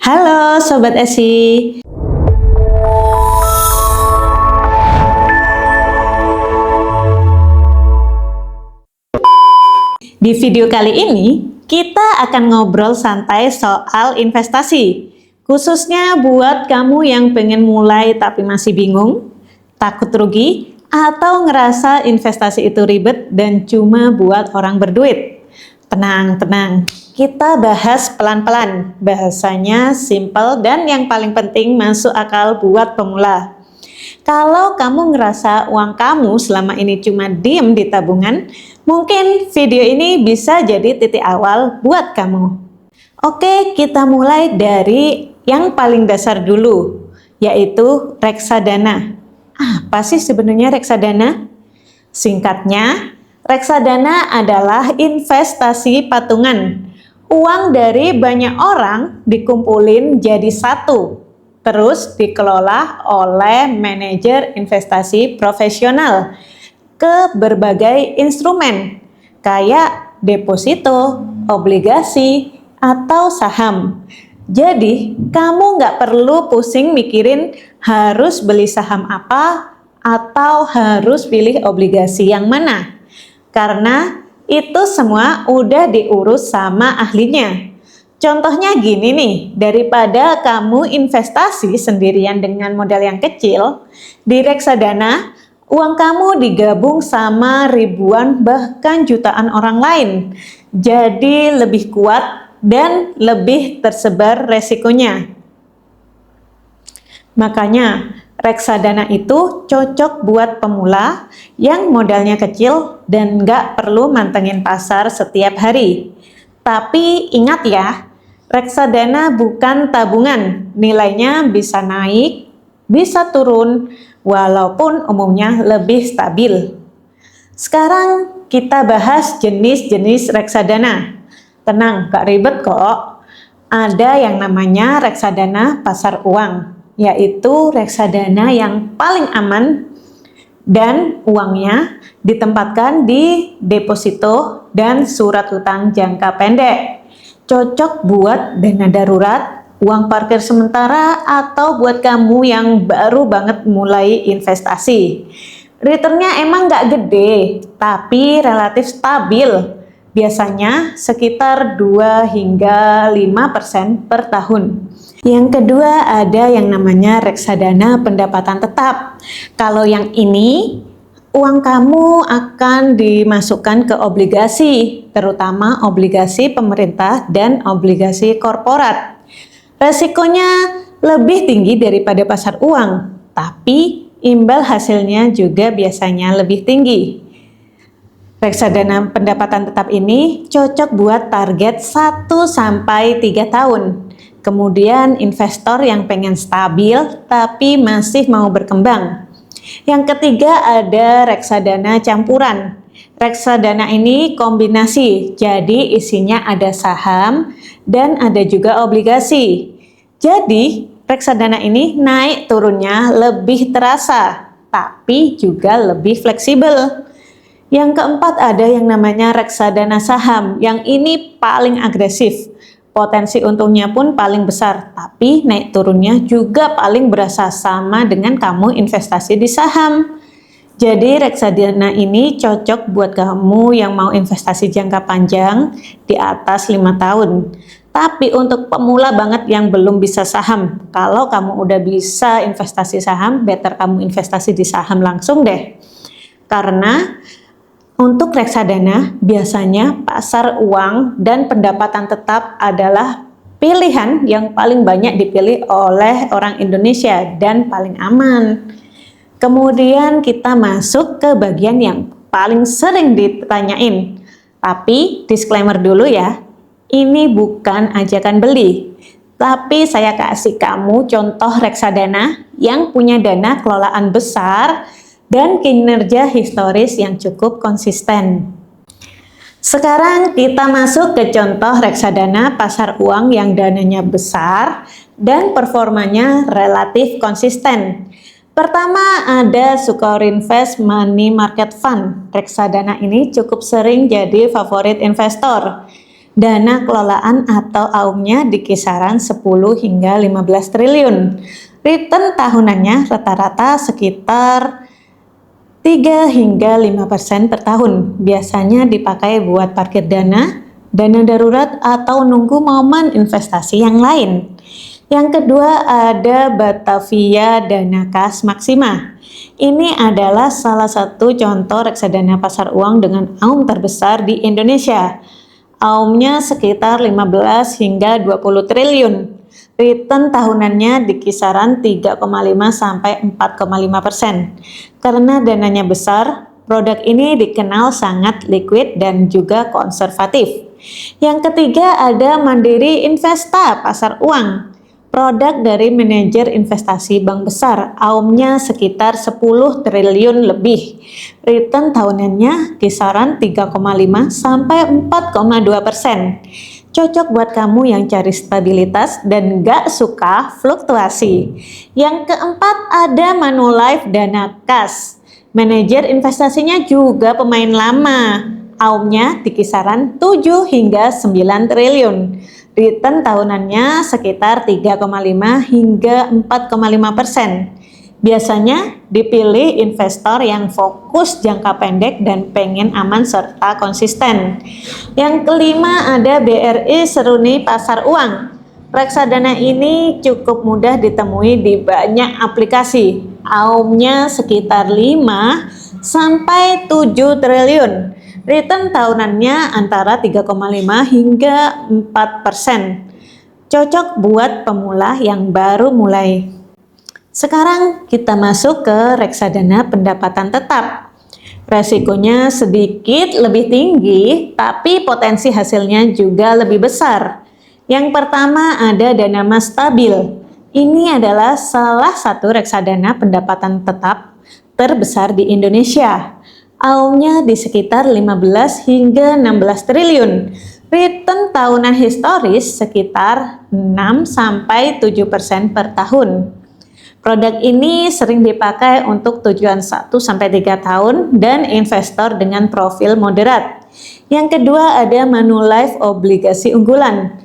Halo Sobat Esi. Di video kali ini, kita akan ngobrol santai soal investasi. Khususnya buat kamu yang pengen mulai tapi masih bingung, takut rugi, atau ngerasa investasi itu ribet dan cuma buat orang berduit. Tenang, kita bahas pelan-pelan, bahasanya simple dan yang paling penting masuk akal buat pemula. Kalau kamu ngerasa uang kamu selama ini cuma diem di tabungan, mungkin video ini bisa jadi titik awal buat kamu. Oke, kita mulai dari yang paling dasar dulu, yaitu reksadana. Apa sih sebenarnya reksadana? Singkatnya, reksadana adalah investasi patungan. Uang dari banyak orang dikumpulin jadi satu, terus dikelola oleh manajer investasi profesional ke berbagai instrumen, kayak deposito, obligasi, atau saham. Jadi, kamu nggak perlu pusing mikirin harus beli saham apa atau harus pilih obligasi yang mana. Karena itu semua udah diurus sama ahlinya. Contohnya gini nih, daripada kamu investasi sendirian dengan modal yang kecil, di reksadana, uang kamu digabung sama ribuan bahkan jutaan orang lain. Jadi lebih kuat dan lebih tersebar resikonya. Makanya, reksadana itu cocok buat pemula yang modalnya kecil dan nggak perlu mantengin pasar setiap hari. Tapi ingat ya, reksadana bukan tabungan, nilainya bisa naik, bisa turun, walaupun umumnya lebih stabil. Sekarang kita bahas jenis-jenis reksadana. Tenang, gak ribet kok. Ada yang namanya reksadana pasar uang, yaitu reksadana yang paling aman dan uangnya ditempatkan di deposito dan surat utang jangka pendek. Cocok buat dana darurat, uang parkir sementara, atau buat kamu yang baru banget mulai investasi. Returnnya emang nggak gede, tapi relatif stabil. Biasanya sekitar 2 hingga 5% per tahun. Yang kedua ada yang namanya reksadana pendapatan tetap. Kalau yang ini, uang kamu akan dimasukkan ke obligasi, terutama obligasi pemerintah dan obligasi korporat. Resikonya lebih tinggi daripada pasar uang, tapi imbal hasilnya juga biasanya lebih tinggi. Reksadana pendapatan tetap ini cocok buat target 1-3 tahun. Kemudian investor yang pengen stabil tapi masih mau berkembang. Yang ketiga ada reksadana campuran. Reksadana ini kombinasi, jadi isinya ada saham dan ada juga obligasi. Jadi reksadana ini naik turunnya lebih terasa, tapi juga lebih fleksibel. Yang keempat ada yang namanya reksadana saham, yang ini paling agresif. Potensi untungnya pun paling besar, tapi naik turunnya juga paling berasa sama dengan kamu investasi di saham. Jadi reksadana ini cocok buat kamu yang mau investasi jangka panjang di atas 5 tahun. Tapi untuk pemula banget yang belum bisa saham, kalau kamu udah bisa investasi saham, better kamu investasi di saham langsung deh. Karena untuk reksadana, biasanya pasar uang dan pendapatan tetap adalah pilihan yang paling banyak dipilih oleh orang Indonesia dan paling aman. Kemudian kita masuk ke bagian yang paling sering ditanyain. Tapi disclaimer dulu ya, ini bukan ajakan beli. Tapi saya kasih kamu contoh reksadana yang punya dana kelolaan besar dan kinerja historis yang cukup konsisten. Sekarang kita masuk ke contoh reksadana pasar uang yang dananya besar dan performanya relatif konsisten. Pertama ada Sukorinvest Money Market Fund. Reksadana ini cukup sering jadi favorit investor. Dana kelolaan atau AUM-nya di kisaran 10 hingga 15 triliun. Return tahunannya rata-rata sekitar 3 hingga 5% per tahun. Biasanya dipakai buat parkir dana darurat atau nunggu momen investasi yang lain. Yang kedua ada Batavia Dana Kas Maksima. Ini adalah salah satu contoh reksadana pasar uang dengan AUM terbesar di Indonesia. AUM-nya sekitar 15 hingga 20 triliun. Return tahunannya di kisaran 3,5 sampai 4,5%. Karena dananya besar, produk ini dikenal sangat liquid dan juga konservatif. Yang ketiga ada Mandiri Investa Pasar Uang. Produk dari manajer investasi bank besar, AUM-nya sekitar 10 triliun lebih. Return tahunannya kisaran 3,5 sampai 4,2%. Cocok buat kamu yang cari stabilitas dan gak suka fluktuasi. Yang keempat ada Manulife Dana Kas. Manajer investasinya juga pemain lama. AUM-nya di kisaran 7 hingga 9 triliun. Return tahunannya sekitar 3,5 hingga 4,5%. Biasanya dipilih investor yang fokus jangka pendek dan pengen aman serta konsisten. Yang kelima ada BRI Seruni Pasar Uang. Reksadana ini cukup mudah ditemui di banyak aplikasi. AUM-nya sekitar 5 sampai 7 triliun. Return tahunannya antara 3,5 hingga 4%. Cocok buat pemula yang baru mulai. Sekarang kita masuk ke reksadana pendapatan tetap. Resikonya sedikit lebih tinggi, tapi potensi hasilnya juga lebih besar. Yang pertama ada Dana Mas Stabil. Ini adalah salah satu reksadana pendapatan tetap terbesar di Indonesia. AUM-nya di sekitar 15 hingga 16 triliun. Return tahunan historis sekitar 6 sampai 7% per tahun. Produk ini sering dipakai untuk tujuan 1 sampai 3 tahun dan investor dengan profil moderat. Yang kedua ada Manulife Obligasi Unggulan.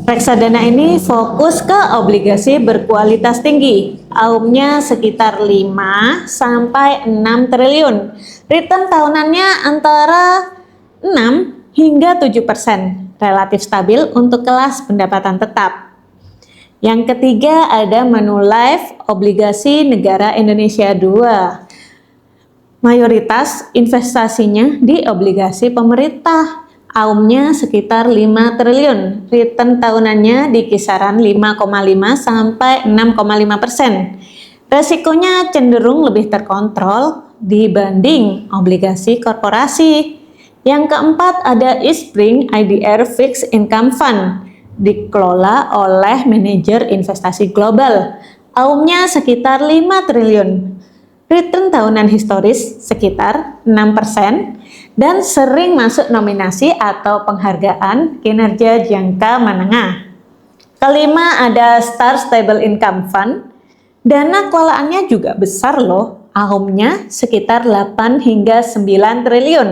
Reksadana ini fokus ke obligasi berkualitas tinggi. AUM-nya sekitar 5 sampai 6 triliun. Return tahunannya antara 6 hingga 7%. Relatif stabil untuk kelas pendapatan tetap. Yang ketiga ada Manulife Obligasi Negara Indonesia 2. Mayoritas investasinya di obligasi pemerintah. AUM-nya sekitar 5 triliun. Return tahunannya di kisaran 5,5 sampai 6,5%. Resikonya cenderung lebih terkontrol dibanding obligasi korporasi. Yang keempat ada Eastspring IDR Fixed Income Fund. Dikelola oleh manajer investasi global. AUM-nya sekitar 5 triliun. Return tahunan historis sekitar 6%. Dan sering masuk nominasi atau penghargaan kinerja jangka menengah. Kelima ada Star Stable Income Fund. Dana kelolaannya juga besar loh. AUM-nya sekitar 8 hingga 9 triliun.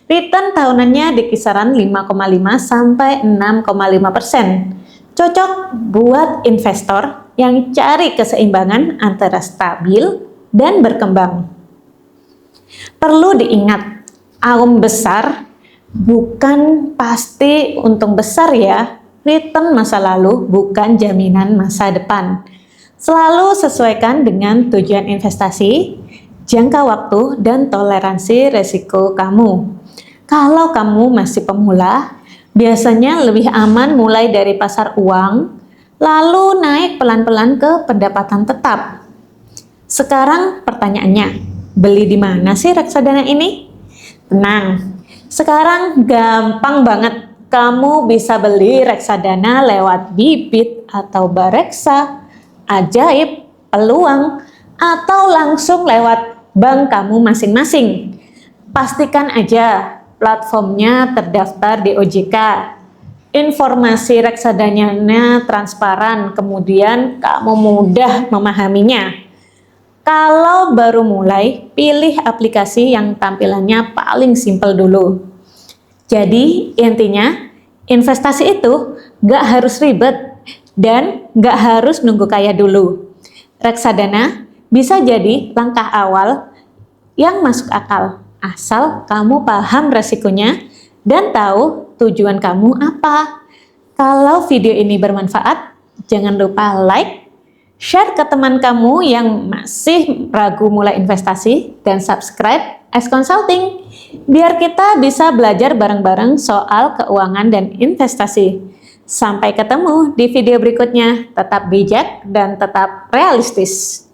Return tahunannya di kisaran 5,5 sampai 6,5%. Cocok buat investor yang cari keseimbangan antara stabil dan berkembang. Perlu diingat, AUM besar bukan pasti untung besar ya. Return masa lalu bukan jaminan masa depan. Selalu sesuaikan dengan tujuan investasi, jangka waktu, dan toleransi resiko kamu. Kalau kamu masih pemula, biasanya lebih aman mulai dari pasar uang, lalu naik pelan-pelan ke pendapatan tetap. Sekarang pertanyaannya, beli di mana sih reksadana ini? Tenang, sekarang gampang banget. Kamu bisa beli reksadana lewat Bibit atau Bareksa, Ajaib, Peluang, atau langsung lewat bank kamu masing-masing. Pastikan aja platformnya terdaftar di OJK. Informasi reksadananya transparan, kemudian kamu mudah memahaminya. Kalau baru mulai, pilih aplikasi yang tampilannya paling simpel dulu. Jadi intinya, investasi itu nggak harus ribet dan nggak harus nunggu kaya dulu. Reksadana bisa jadi langkah awal yang masuk akal, asal kamu paham resikonya dan tahu tujuan kamu apa. Kalau video ini bermanfaat, jangan lupa like, share ke teman kamu yang masih ragu mulai investasi, dan subscribe As Consulting, biar kita bisa belajar bareng-bareng soal keuangan dan investasi. Sampai ketemu di video berikutnya, tetap bijak dan tetap realistis.